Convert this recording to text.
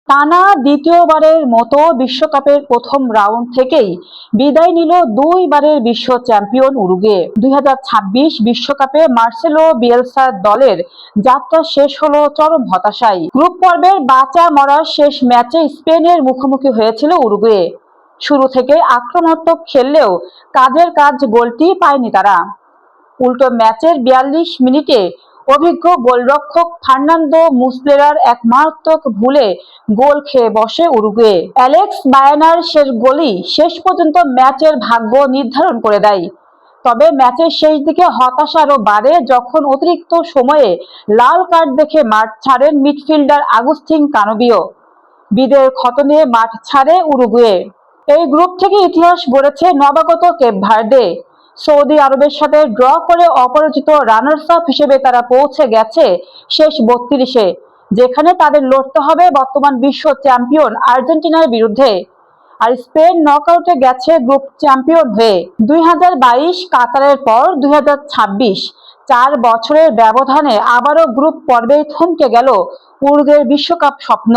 টানা দ্বিতীয়বারের মতো বিশ্বকাপের প্রথম রাউন্ড থেকেই বিদায় নিল দুইবারের বিশ্ব চ্যাম্পিয়ন উরুগুয়ে। 2026 বিশ্বকাপে মার্সেলো বিয়েলসার দলের যাত্রা শেষ হলো চরম হতাশায়। গ্রুপ পর্বের বাঁচা মরার শেষ ম্যাচে স্পেনের মুখোমুখি হয়েছিল উরুগুয়ে। শুরু থেকে আক্রমণাত্মক খেললেও কাজের কাজ গোলটি পায়নি তারা। উল্টো ম্যাচের 42 মিনিটে অভিজ্ঞ গোলরক্ষক ফার্নান্দো মুসলেরার এক মারাত্মক ভুলে গোল খেয়ে বসে উরুগুয়ে। অ্যালেক্স বায়ানার শেষ গোলই শেষ পর্যন্ত ম্যাচের ভাগ্য নির্ধারণ করে দেয়। তবে ম্যাচের শেষ দিকে হতাশা আরও বাড়ে যখন অতিরিক্ত সময়ে লাল কার্ড দেখে মাঠ ছাড়েন মিডফিল্ডার আগুস্তিন কানোবিও। বিদের ক্ষত নিয়ে মাঠ ছাড়ে উরুগুয়ে। এই গ্রুপ থেকে ইতিহাস গড়েছে নবাগত কেপ ভার্দে। সৌদি আরবের সাথে ড্র করে অপরাজিত রানার্স আপ হিসেবে তারা পৌঁছে গেছে শেষ 32-এ, যেখানে তাদের লড়তে হবে বর্তমান বিশ্ব চ্যাম্পিয়ন আর্জেন্টিনার বিরুদ্ধে। আর স্পেন নকআউটে গেছে গ্রুপ চ্যাম্পিয়ন হয়ে। 2022 কাতারের পর 2026 4 বছরের ব্যবধানে আবারও গ্রুপ পর্বেই থমকে গেল উরুগুয়ের বিশ্বকাপ স্বপ্ন।